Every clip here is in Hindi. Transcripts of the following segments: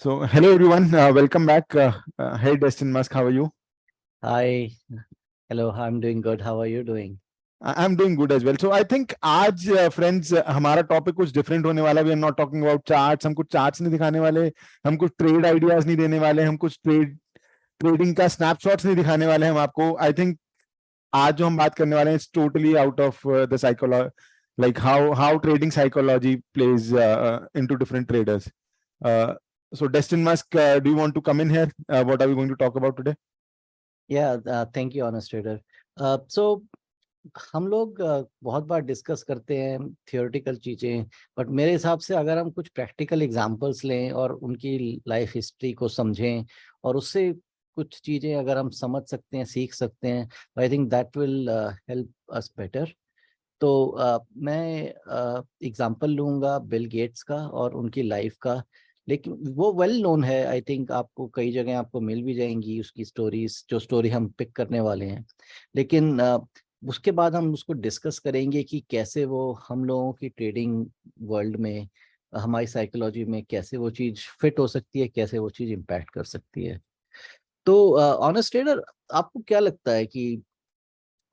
So, hello everyone, welcome back. Hey, Destin Musk, how are you? Hi, hello, I'm doing good. How are you doing? I'm doing good as well. So, I think आज friends हमारा टॉपिक कुछ डिफरेंट होने वाला है. We are not talking about charts. हम कुछ charts नहीं दिखाने वाले. हम कुछ ट्रेड आइडियाज नहीं देने वाले. हम कुछ ट्रेडिंग का स्नैपशॉट्स नहीं दिखाने वाले हैं हम आपको. आई थिंक आज जो हम बात करने वाले हैं it's totally out of the psychology, like how trading psychology plays into different traders. So, Destin Musk, do you want to come in here? What are we going to talk about today? Yeah, thank you, honest trader. So हम लोग बहुत बार डिस्कस करते हैं थियोरेटिकल चीजें, बट मेरे हिसाब से अगर हम कुछ प्रैक्टिकल एग्जांपल्स लें और उनकी लाइफ हिस्ट्री को समझें और उससे कुछ चीजें अगर हम समझ सकते हैं, सीख सकते हैं, I think that will help us better. तो मैं एग्जांपल लूंगा बिल गेट्स का और उनकी लाइफ का. लेकिन वो वेल नोन है, आई थिंक आपको कई जगह आपको मिल भी जाएंगी उसकी स्टोरीज, जो स्टोरी हम पिक करने वाले हैं. लेकिन उसके बाद हम उसको डिस्कस करेंगे कि कैसे वो हम लोगों की ट्रेडिंग वर्ल्ड में, हमारी साइकोलॉजी में कैसे वो चीज़ फिट हो सकती है, कैसे वो चीज़ इम्पैक्ट कर सकती है. तो ऑनेस्ट ट्रेडर, आपको क्या लगता है कि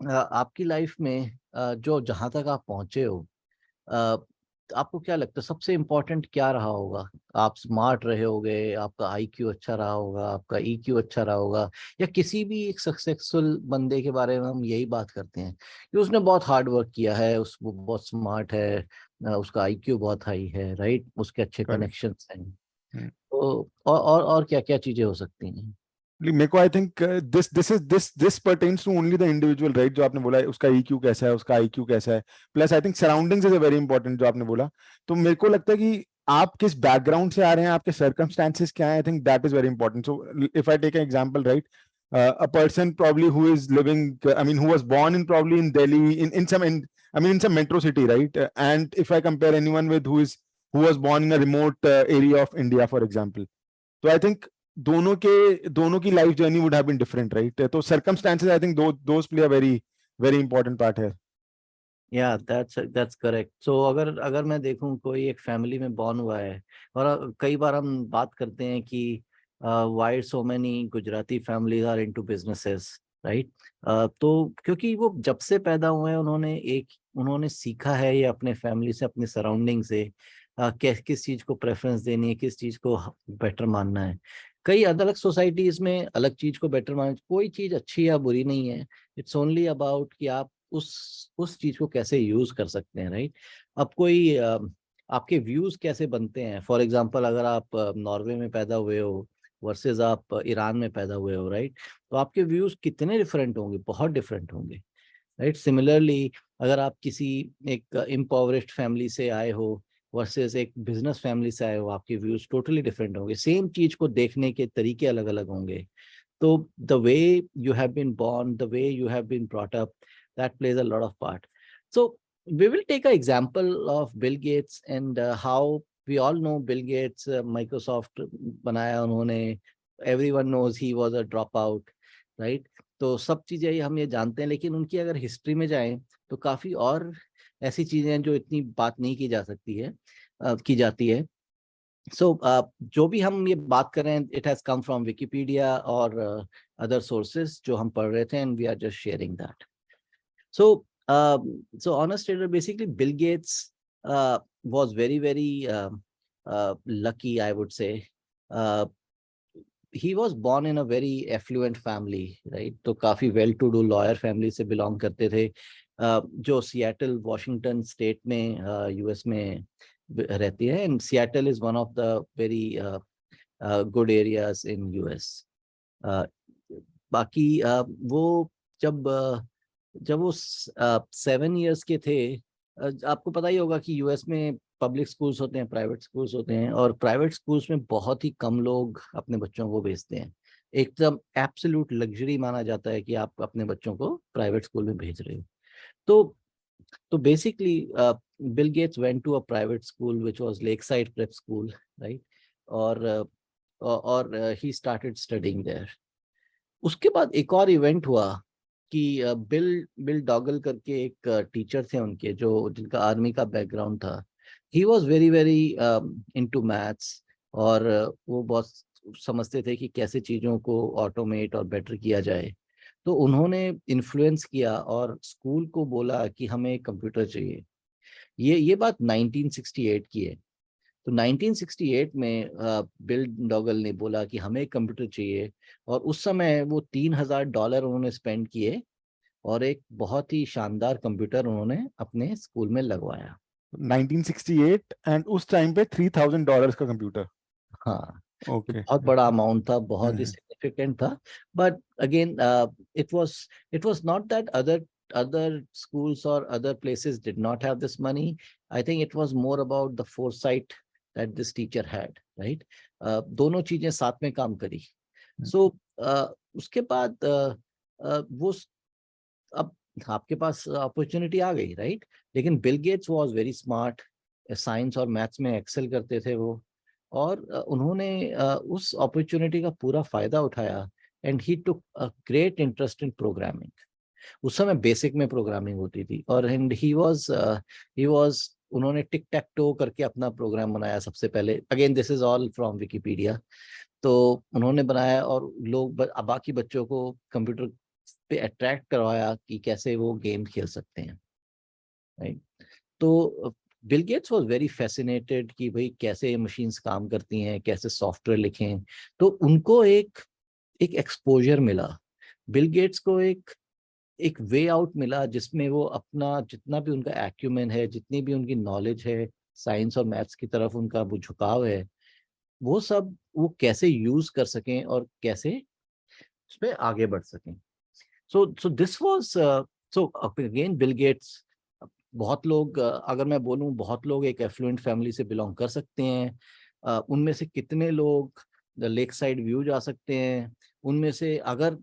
आपकी लाइफ में जो जहाँ तक आप पहुँचे हो, अ, आपको क्या लगता है सबसे इम्पोर्टेंट क्या रहा होगा? आप स्मार्ट रहे होगे, आपका आईक्यू अच्छा रहा होगा, आपका ईक्यू अच्छा रहा होगा, या किसी भी एक सक्सेसफुल बंदे के बारे में हम यही बात करते हैं कि उसने बहुत हार्ड वर्क किया है, वो बहुत स्मार्ट है, उसका आईक्यू बहुत हाई है, राइट, उसके अच्छे Correct. कनेक्शंस हैं. Hmm. तो और क्या क्या चीजें हो सकती हैं? मेरे को I think this pertains to only the individual, right? जो आपने बोला है उसका ईक्यू कैसा है, उसका आईक्यू कैसा है, plus I think surroundings is a very important जो आपने बोला. तो मेरे को लगता है कि आप किस बैकग्राउंड से आ रहे हैं, आपके सर्कमस्टांसेस क्या है, I think that is very important. So if I take an example, right, a person probably who is living, I mean, who was born in probably in Delhi, in some I mean in some metro city, right? And if I compare anyone with who was born in a remote area of India, for example, तो आई थिंक दोनों की life journey would have been different, right? तो circumstances, I think those play a very very important part है. या दैट्स करेक्ट. सो अगर अगर मैं देखूं कोई एक फैमिली में बॉर्न हुआ है, और कई बार हम बात करते हैं कि why so many Gujarati families are into businesses, right. तो क्योंकि वो जब से पैदा हुए हैं उन्होंने सीखा है ये अपने फैमिली से, अपने सराउंडिंग से, किस चीज को प्रेफरेंस देनी है, किस चीज को बेटर मानना है. कई अलग अलग सोसाइटीज में अलग चीज को बेटर मानना, कोई चीज अच्छी या बुरी नहीं है. इट्स ओनली अबाउट कि आप उस चीज को कैसे यूज कर सकते हैं, राइट. अब कोई आपके व्यूज कैसे बनते हैं. फॉर एग्जांपल, अगर आप नॉर्वे में पैदा हुए हो वर्सेस आप ईरान में पैदा हुए हो, राइट, तो आपके व्यूज कितने डिफरेंट होंगे, बहुत डिफरेंट होंगे, राइट. सिमिलरली, अगर आप किसी एक इम्पोवरिश्ड फैमिली से आए हो वर्सेस एक बिजनेस फैमिली से आए हो, आपके व्यूज टोटली डिफरेंट होंगे. सेम चीज को देखने के तरीके अलग अलग होंगे. तो the way you have been born, the way you have been brought up, that plays a lot of part. So we will take an example of Bill Gates and how we all know Bill Gates, Microsoft बनाया उन्होंने. Everyone knows he was a dropout, right? तो सब चीजें हम ये जानते हैं, लेकिन उनकी अगर हिस्ट्री में जाएं तो काफी और ऐसी चीजें हैं जो इतनी बात नहीं की जा सकती है, की जाती है. सो जो भी हम ये बात कर रहे हैं, it has come from Wikipedia और अदर सोर्सेज जो हम पढ़ रहे थे, and we are just sharing that. So so honest trader, basically Bill Gates was very very lucky, I would say. He was born in a very affluent family, right. तो काफी well to do lawyer family से बिलोंग करते थे, जो सिएटल वॉशिंगटन स्टेट में यूएस में रहती है. And Seattle is one of the very good areas in US. बाकी वो जब जब वो 7 इयर्स के थे, आपको पता ही होगा कि यूएस में पब्लिक स्कूल्स होते हैं, प्राइवेट स्कूल्स होते हैं, और प्राइवेट स्कूल्स में बहुत ही कम लोग अपने बच्चों को भेजते हैं. एकदम एब्सोल्यूट लग्जरी माना जाता है कि आप अपने बच्चों को प्राइवेट स्कूल में भेज रहे हो. तो basically Bill Gates went to a private school which was Lakeside prep school, right. और ही स्टार्टेड स्टडीइंग देयर. उसके बाद एक और इवेंट हुआ कि बिल बिल डॉगल करके एक टीचर थे उनके, जो जिनका आर्मी का बैकग्राउंड था. He was very very into maths, और वो बहुत समझते थे कि कैसे चीज़ों को ऑटोमेट और बेटर किया जाए। तो उन्होंने इन्फ्लुएंस किया और स्कूल को बोला कि हमें कंप्यूटर चाहिए। ये बात 1968 की है। तो 1968 में बिल डॉगल ने बोला कि हमें कंप्यूटर चाहिए, और उस समय वो $3000 उन्होंने स्पेंड किए और एक बहुत ही शानदार कंप्यूटर उन्होंने अपने स्कूल में लगवाया। 1968 एंड उस टाइम पे $3000 का कंप्यूटर। हाँ, तो ओके। बहुत बड़ा अमाउंट था, बहुत ही सिग्निफिकेंट था। But again it was not that other schools or other places did not have this money. I think it was more about the foresight that this teacher had, right? दोनों चीजें साथ में काम करी। सो उसके बाद वो अब आपके पास अपॉर्चुनिटी आ गई, राइट? लेकिन bill Gates was very smart, science और मैथ्स में एक्सेल करते थे वो, और उन्होंने उस अपॉर्चुनिटी का पूरा फायदा उठाया and he took a great interest in programming. उस समय बेसिक में प्रोग्रामिंग होती थी, और एंड ही वाज उन्होंने टिक टैक टो करके अपना प्रोग्राम बनाया सबसे पहले। Again this is all from Wikipedia. तो उन्होंने बनाया और लोग बाकी बच्चों को कंप्यूटर पे अट्रैक्ट करवाया कि कैसे वो गेम खेल सकते हैं, राइट? तो bill Gates was very fascinated कि भाई कैसे मशीन्स काम करती हैं, कैसे सॉफ्टवेयर लिखें। तो उनको एक एक एक्सपोजर मिला, बिल गेट्स को एक एक वे आउट मिला जिसमें वो अपना जितना भी उनका एक्यूमेन है, जितनी भी उनकी नॉलेज है, साइंस और मैथ्स की तरफ उनका वो झुकाव है, वो सब वो कैसे यूज कर सकें और कैसे उसमें आगे बढ़ सकें। सो this was so again Bill Gates. बहुत लोग अगर मैं बोलूं, बहुत लोग एक एफ्लुएंट फैमिली से बिलोंग कर सकते हैं। उनमें से कितने लोग लेक साइड व्यू जा सकते हैं, उनमें से अगर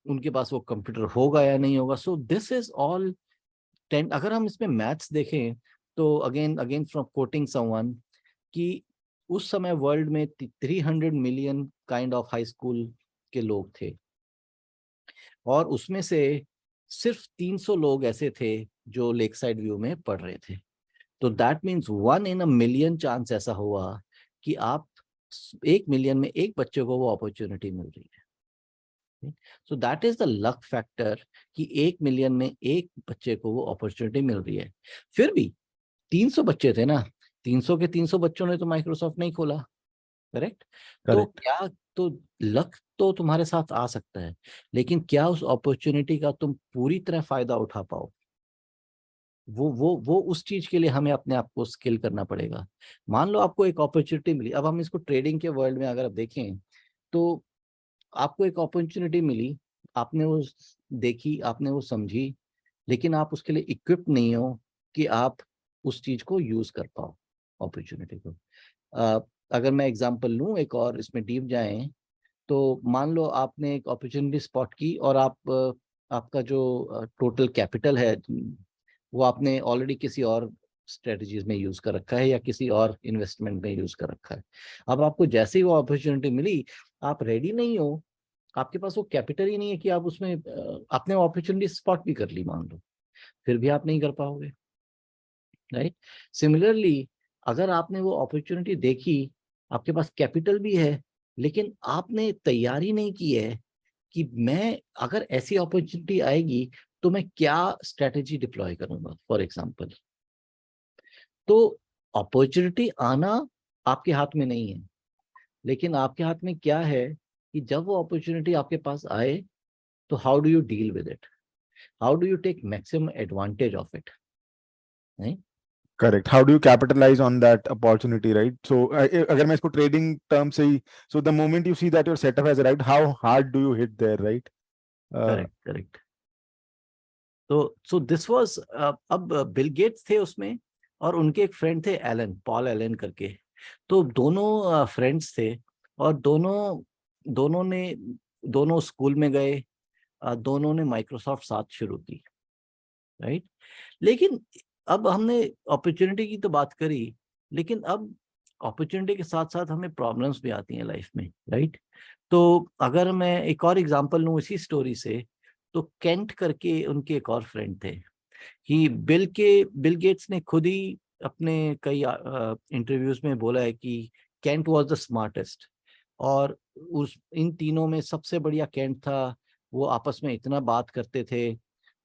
उनके पास वो कंप्यूटर होगा या नहीं होगा। So this is all ten. अगर हम इसमें मैथ्स देखें तो again again from coating someone कि उस समय वर्ल्ड में 300 million kind of high school के लोग थे, और उसमें से सिर्फ 300 लोग ऐसे थे जो लेक साइड व्यू में पढ़ रहे थे। तो that means 1 in a million chance ऐसा हुआ कि आप 1 मिलियन में एक बच्चे को वो अपॉर्चुनिटी मिल रही है। So that is the luck factor कि 1 मिलियन में एक बच्चे को वो अपॉर्चुनिटी मिल रही है। फिर भी 300 बच्चे थे ना, 300 के 300 बच्चों ने तो माइक्रोसॉफ्ट नहीं खोला, करेक्ट? तो करेक्ट। क्या, तो लक तो तुम्हारे साथ आ सकता है, लेकिन क्या उस अपॉर्चुनिटी का तुम पूरी तरह फायदा उठा पाओ? वो उस चीज के लिए हमें अपने आप को स्किल करना पड़ेगा। मान लो आपको एक अपॉर्चुनिटी मिली, अब हम इसको ट्रेडिंग के वर्ल्ड में अगर आप देखें, तो आपको एक अपॉर्चुनिटी मिली, आपने वो देखी, आपने वो समझी, लेकिन आप उसके लिए इक्विप्ड नहीं हो कि आप उस चीज को यूज कर पाओ, अपॉर्चुनिटी को। अ, अगर मैं एग्जांपल लूं एक और, इसमें डीप जाएं, तो मान लो आपने एक अपॉर्चुनिटी स्पॉट की और आपका जो टोटल कैपिटल है वो आपने ऑलरेडी किसी और स्ट्रेटजीज में यूज कर रखा है या किसी और इन्वेस्टमेंट में यूज कर रखा है। अब आपको जैसे ही वो अपॉर्चुनिटी मिली, आप रेडी नहीं हो, आपके पास वो कैपिटल ही नहीं है कि आप उसमें आपने वो अपॉर्चुनिटी स्पॉट भी कर ली मान लो, फिर भी आप नहीं कर पाओगे, राइट? सिमिलरली, अगर आपने वो अपॉर्चुनिटी देखी, आपके पास कैपिटल भी है, लेकिन आपने तैयारी नहीं की है कि मैं अगर ऐसी अपॉर्चुनिटी आएगी तो मैं क्या स्ट्रेटेजी डिप्लॉय करूंगा, फॉर एग्जांपल। तो अपॉर्चुनिटी आना आपके हाथ में नहीं है, लेकिन आपके हाथ में क्या है कि जब वो अपॉर्चुनिटी आपके पास आए, तो how do you deal with it, how do you take maximum advantage of it, नहीं? Correct. How do you capitalise on that opportunity, right? So अगर मैं इसको ट्रेडिंग टर्म से ही, so the moment you see that your setup has right, how hard do you hit there, right? Correct, correct. तो सो दिस वाज, अब बिल गेट्स थे उसमें, और उनके एक फ्रेंड थे एलन, पॉल एलन करके। तो दोनों फ्रेंड्स थे, और दोनों ने दोनों स्कूल में गए, दोनों ने माइक्रोसॉफ्ट साथ शुरू की, राइट? लेकिन अब हमने अपॉर्चुनिटी की तो बात करी, लेकिन अब अपॉर्चुनिटी के साथ साथ हमें प्रॉब्लम्स भी आती हैं लाइफ में, राइट? तो अगर मैं एक और एग्जांपल लूँ इसी स्टोरी से, तो केंट करके उनके एक और फ्रेंड थे। कि बिल गेट्स ने खुद ही अपने कई इंटरव्यूज में बोला है कि केंट वाज द स्मार्टेस्ट, और उस इन तीनों में सबसे बढ़िया केंट था। वो आपस में इतना बात करते थे,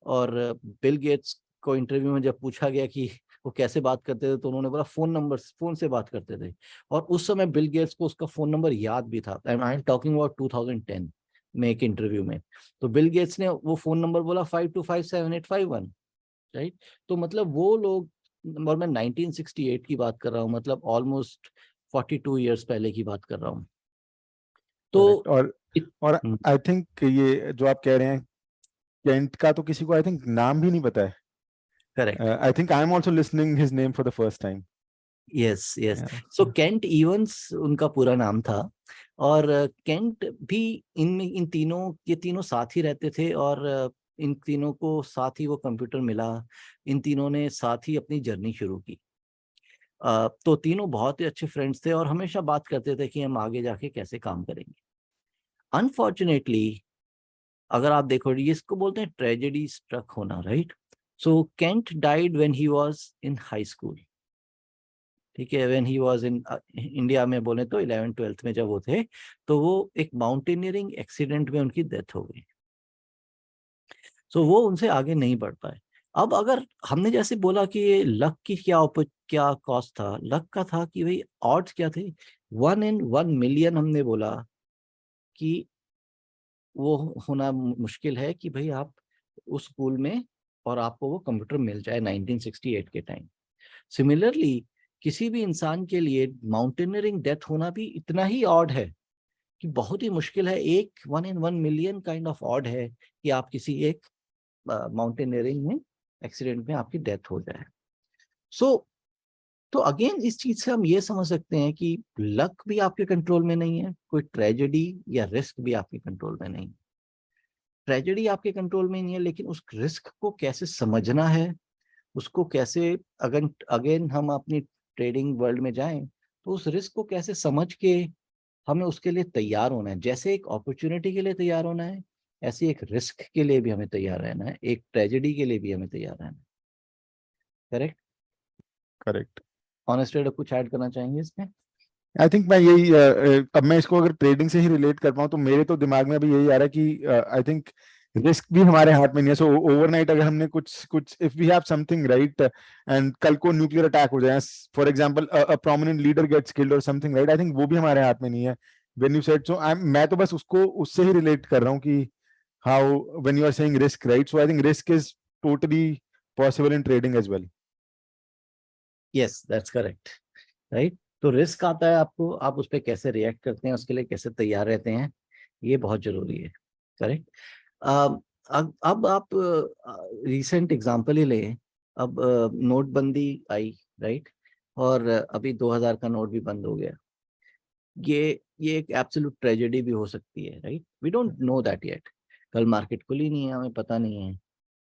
और बिल गेट्स को इंटरव्यू में जब पूछा गया कि वो कैसे बात करते थे, तो उन्होंने बोला फोन से बात करते थे। और उस समय बिल गेट्स को उसका फोन नंबर याद भी था। आई एम टॉकिंग अबाउट 2010 में एक इंटरव्यू में। तो बिल गेट्स ने वो फोन नंबर बोला 525781, राइट। तो मतलब वो लोग, और मैं 1968 की बात कर रहा हूँ, मतलब ऑलमोस्ट 42 ईयर्स पहले की बात कर रहा हूँ। तो करेक्ट। इत, और आई थिंक ये जो आप कह रहे हैं केंट का, तो किसी को आई थिंक नाम भी नहीं पता है। Correct. I think I am also listening his name for the first time. Yes yes. So Kent Evans उनका पूरा नाम था। और केंट भी इन तीनों, ये तीनों साथ ही रहते थे, और इन तीनों को साथ ही वो कंप्यूटर मिला। इन तीनों ने साथ ही अपनी जर्नी शुरू की। तो तीनों बहुत ही अच्छे फ्रेंड्स थे, और हमेशा बात करते थे कि हम आगे जाके कैसे काम करेंगे। अनफॉर्चुनेटली, अगर आप देखो, ये इसको बोलते हैं ट्रेजेडी स्ट्रक होना, right. So Kent died when he was in high school. ठीक है, when he was in India में बोले तो 11th-12th में जब वो थे, तो वो एक माउंटेनियरिंग एक्सीडेंट में उनकी डेथ हो गई। सो वो उनसे आगे नहीं बढ़ पाए। अब अगर हमने जैसे बोला कि ये लक की क्या कॉस्ट था, लक का था कि भाई ऑड्स क्या थे, 1 in 1 million हमने बोला कि वो होना मुश्किल है कि भाई आप उस स्कूल में और आपको वो कंप्यूटर मिल जाए 1968 के टाइम। सिमिलरली, किसी भी इंसान के लिए माउंटेनियरिंग डेथ होना भी इतना ही ऑड है कि बहुत ही मुश्किल है। एक 1 in 1 million kind of odd है कि आप किसी एक माउंटेनियरिंग में एक्सीडेंट में आपकी डेथ हो जाए। सो तो अगेन इस चीज से हम ये समझ सकते हैं कि लक भी आपके कंट्रोल में नहीं है, कोई ट्रेजेडी या रिस्क भी आपके कंट्रोल में नहीं है। ट्रेजेडी आपके कंट्रोल में नहीं है, लेकिन उस रिस्क को कैसे समझना है, उसको कैसे, अगर अगेन हम अपनी ट्रेडिंग वर्ल्ड में जाएं, तो उस रिस्क को कैसे समझ के हमें उसके लिए तैयार होना है। जैसे एक अपॉर्चुनिटी के लिए तैयार होना है, ऐसे एक रिस्क के लिए भी हमें तैयार रहना है, एक ट्रेजेडी के लिए भी हमें तैयार रहना है। करेक्ट। करेक्ट। ऑनेस्ट ट्रेडर कुछ ऐड करना चाहेंगे इसमें? आई थिंक मैं यही अब मैं इसको अगर ट्रेडिंग से ही रिलेट कर पाऊँ तो मेरे तो दिमाग में अभी यही आ रहा है कि आई थिंक रिस्क भी हमारे हाथ में नहीं है। सो ओवरनाइट अगर हमने कुछ कुछ if we have something right and कल को न्यूक्लियर अटैक हो जाए, for example a prominent leader gets killed और समथिंग, राइट, आई थिंक वो भी हमारे हाथ में नहीं है। When you said so, I मैं तो बस उसको उससे ही रिलेट कर रहा हूँ कि how when you are saying risk, right, so I think risk is totally possible in trading as well. Yes, that's correct, right. तो रिस्क आता है आपको, आप उस पर कैसे रिएक्ट करते हैं, उसके लिए कैसे तैयार रहते हैं, ये बहुत जरूरी है। करेक्ट। अब आप रिसेंट एग्जांपल ही लें। अब नोटबंदी आई, राइट, और अभी 2000 का नोट भी बंद हो गया। ये एक एब्सोल्यूट ट्रेजेडी भी हो सकती है, right. We don't know that yet. कल मार्केट खुली नहीं है, हमें पता नहीं है।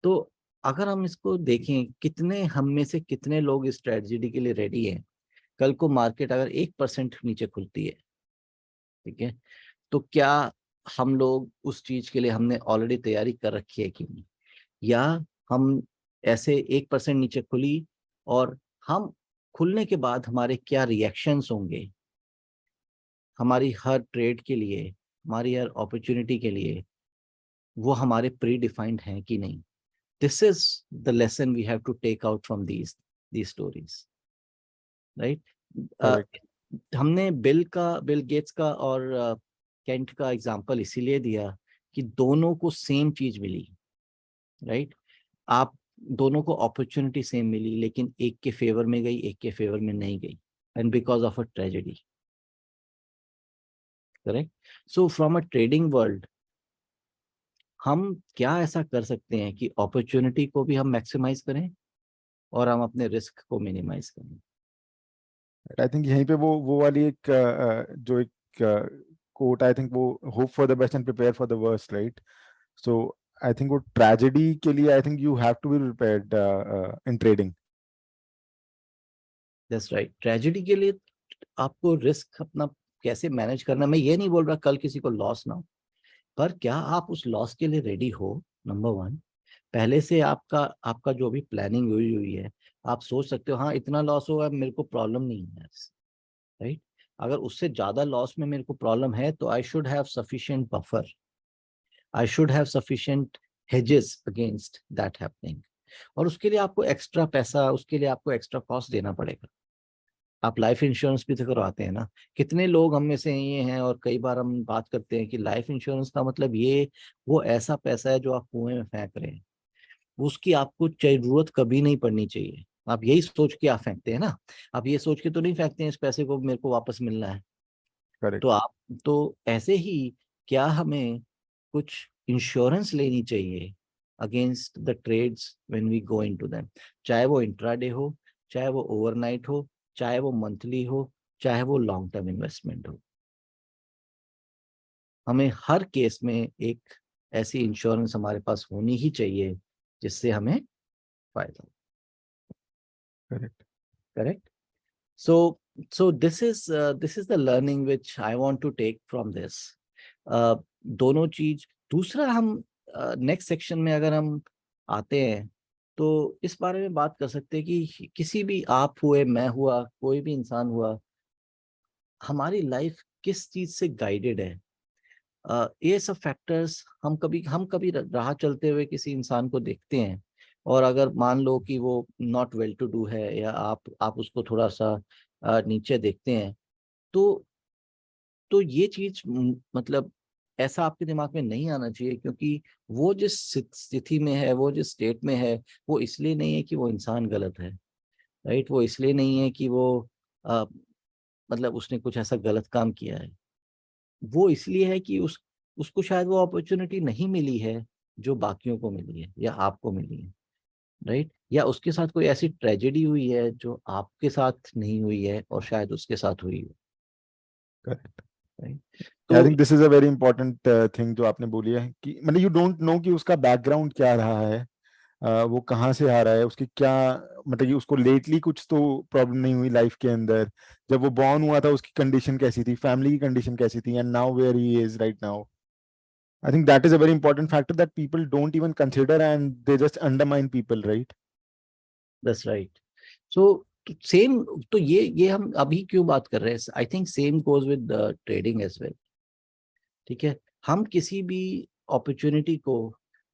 तो अगर हम इसको देखें, कितने हम में से कितने लोग इस ट्रेजेडी के लिए रेडी हैं? कल को मार्केट अगर 1% नीचे खुलती है, ठीक है, तो क्या हम लोग उस चीज के लिए हमने ऑलरेडी तैयारी कर रखी है कि नहीं? या हम ऐसे 1% नीचे खुली, और हम खुलने के बाद हमारे क्या रिएक्शंस होंगे, हमारी हर ट्रेड के लिए, हमारी हर अपॉर्चुनिटी के लिए, वो हमारे प्री डिफाइंड हैं कि नहीं? This is the lesson we have to take out from these stories, right. Correct. हमने बिल गेट्स का और केंट का एग्जांपल इसीलिए दिया कि दोनों को सेम चीज मिली, राइट। आप दोनों को अपॉर्चुनिटी सेम मिली, लेकिन एक के फेवर में गई, एक के फेवर में नहीं गई, and because of a tragedy. Correct. So from a trading world, हम क्या ऐसा कर सकते हैं कि अपॉर्चुनिटी को भी हम मैक्सिमाइज करें और हम अपने रिस्क को मिनिमाइज करें? आई थिंक यहीं पे वो वाली एक जो एक कोट, आई थिंक वो hope for the best and prepare for the worst, right. So I think वो ट्रेजेडी के लिए I think you have to be prepared in trading. That's right. Tragedy के लिए आपको रिस्क अपना कैसे मैनेज करना, मैं ये नहीं बोल रहा कल किसी को लॉस ना हो, पर क्या आप उस लॉस के लिए रेडी हो? नंबर वन, पहले से आपका आपका जो भी प्लानिंग हुई हुई है, आप सोच सकते हो हाँ इतना लॉस होगा, मेरे को प्रॉब्लम नहीं है, राइट। अगर उससे ज्यादा लॉस में मेरे को प्रॉब्लम है तो I should have sufficient buffer, I should have sufficient hedges against that happening. और उसके लिए आपको एक्स्ट्रा पैसा, उसके लिए आपको एक्स्ट्रा कॉस्ट देना पड़ेगा। आप लाइफ इंश्योरेंस भी तो करवाते हैं ना। कितने लोग हम में से ये हैं, और कई बार हम बात करते हैं कि लाइफ इंश्योरेंस का मतलब ये वो ऐसा पैसा है जो आप कुएं में फेंक रहे हैं, उसकी आपको जरूरत कभी नहीं पड़नी चाहिए। आप यही सोच के आप फेंकते हैं ना, आप ये सोच के तो नहीं फेंकते हैं इस पैसे को मेरे को वापस मिलना है। तो करेक्ट। आप, तो ऐसे ही क्या हमें कुछ इंश्योरेंस लेनी चाहिए against the trades when we go into them, चाहे वो इंट्राडे हो, चाहे वो ओवरनाइट हो, चाहे वो मंथली हो, चाहे वो लॉन्ग टर्म इन्वेस्टमेंट हो। हमें हर केस में एक ऐसी इंश्योरेंस हमारे पास होनी ही चाहिए जिससे हमें फायदा हो। Correct. Correct. So, this is the learning which I want to take from this. दोनों चीज। दूसरा, हम नेक्स्ट सेक्शन में अगर हम आते हैं तो इस बारे में बात कर सकते हैं कि किसी भी, आप हुए, मैं हुआ, कोई भी इंसान हुआ, हमारी लाइफ किस चीज से गाइडेड है। ये सब फैक्टर्स हम कभी राह चलते हुए किसी इंसान को देखते हैं, और अगर मान लो कि वो नॉट वेल टू डू है, या आप उसको थोड़ा सा नीचे देखते हैं, तो ये चीज मतलब ऐसा आपके दिमाग में नहीं आना चाहिए, क्योंकि वो जिस स्थिति में है, वो जिस स्टेट में है, वो इसलिए नहीं है कि वो इंसान गलत है, राइट। वो इसलिए नहीं है कि वो अ, मतलब उसने कुछ ऐसा गलत काम किया है। वो इसलिए है कि उसको शायद वो अपॉर्चुनिटी नहीं मिली है जो बाकियों को मिली है या आपको मिली है, राइट। या उसके साथ कोई ऐसी ट्रेजेडी हुई है जो आपके साथ नहीं हुई है और शायद उसके साथ हुई है, करेक्ट। राइट। आई तो think this is a very important thing जो आपने बोली है कि मतलब यू डोंट नो कि उसका बैकग्राउंड क्या रहा है, वो कहाँ से आ रहा है, उसकी क्या, मतलब कि उसको लेटली कुछ तो प्रॉब्लम नहीं हुई लाइफ के अंदर, जब वो बॉर्न हुआ था उसकी कंडीशन कैसी थी, फैमिली की कंडीशन कैसी थी, and now where he is right now. I think that is a very important factor that people don't even consider and they just undermine people, right. That's right. So same, तो ये हम अभी क्यों बात कर रहे हैं, I think same goes with trading as well. ठीक है। हम किसी भी अपॉर्चुनिटी को,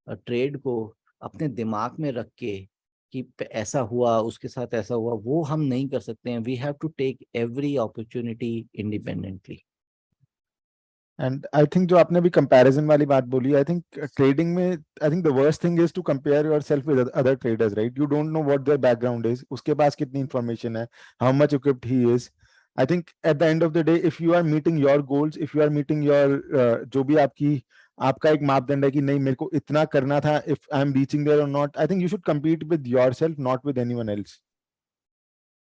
ट्रेड को अपने दिमाग में रख के कि ऐसा हुआ, उसके साथ ऐसा हुआ, वो हम नहीं कर सकते हैं। We have to take every opportunity independently. And I think जो आपने अभी कंपैरिजन वाली बात बोली, आई थिंक ट्रेडिंग में I think the worst thing is to compare yourself with other traders, right. You don't know what their background is, उसके पास कितनी इंफॉर्मेशन है, how much equipped he is. I think at the end of the day if you are meeting your goals, if you are meeting your जो भी आपकी आपका एक मापदंड है कि नहीं मेरे को इतना करना था, if I am reaching there और not, I think you should compete with yourself, not with anyone else.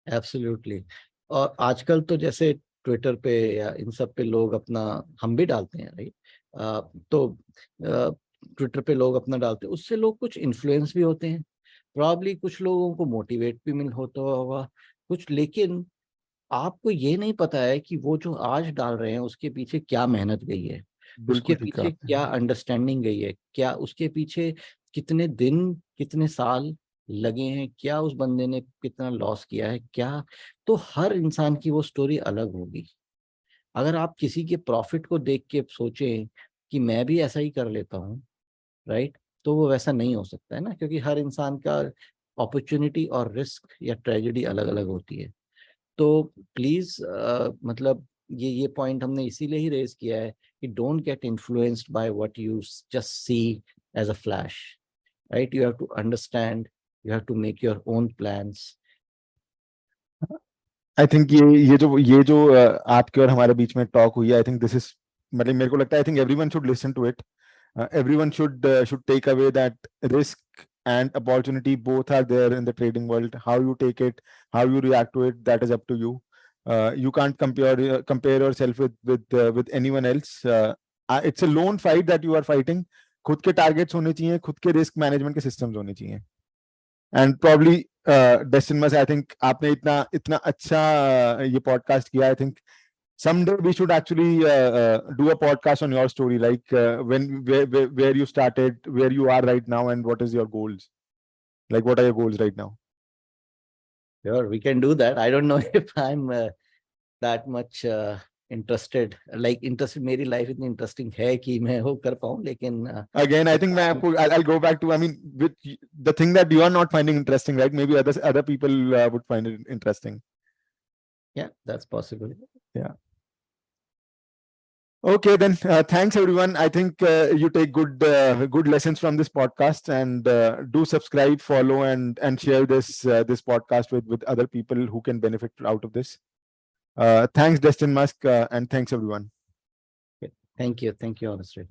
Absolutely. और आजकल तो जैसे ट्विटर पे या इन सब पे लोग अपना, हम भी डालते हैं, राइट। तो ट्विटर पे लोग अपना डालते हैं, उससे लोग कुछ इन्फ्लुएंस भी होते हैं, प्रॉब्ली कुछ लोगों को मोटिवेट भी मिल होता होगा कुछ। लेकिन आपको ये नहीं पता है कि वो जो आज डाल रहे हैं उसके पीछे क्या मेहनत गई है, उसके बिल्कुल ठीक है पीछे आपने। क्या अंडरस्टैंडिंग गई है, क्या उसके पीछे कितने दिन, कितने साल लगे हैं, क्या उस बंदे ने कितना लॉस किया है, क्या। तो हर इंसान की वो स्टोरी अलग होगी। अगर आप किसी के प्रॉफिट को देख के सोचें कि मैं भी ऐसा ही कर लेता हूँ, राइट, तो वो वैसा नहीं हो सकता है ना, क्योंकि हर इंसान का अपॉर्चुनिटी और रिस्क या ट्रेजेडी अलग अलग होती है। तो प्लीज, मतलब ये पॉइंट हमने इसीलिए ही रेज किया है कि don't get influenced by what you just see as a flash, right. You have to understand, you have to make your own plans. I think ये जो आपके और हमारे बीच में टॉक हुई है, आई थिंक दिस इज, मतलब मेरे को लगता है I think everyone should listen to it, everyone should take away that risk and opportunity both are there in the trading world. How you take it, how you react to it, that is up to you. You can't compare yourself with anyone else. It's a lone fight that you are fighting. खुद के टारगेट्स होने चाहिए, खुद के रिस्क मैनेजमेंट के सिस्टम्स होने चाहिए। And probably destine, I think आपने इतना इतना अच्छा ये पॉडकास्ट किया। I think someday we should actually do a podcast on your story, like where you started, where you are right now, and what is your goals, like what are your goals right now. Sure, we can do that. I don't know if I'm that much interested, like interested, मेरी life इतनी interesting है कि मैं वो कर पाऊँ, लेकिन Again, I think I'll go back to, I mean, with the thing that you are not finding interesting, right? Maybe other people would find it interesting. yeah, that's possible. Yeah. Okay, then thanks everyone. I think you take good lessons from this podcast, and do subscribe, follow, and share this podcast with other people who can benefit out of this. Thanks, Destin Musk, and thanks everyone. Thank you, Anastasia.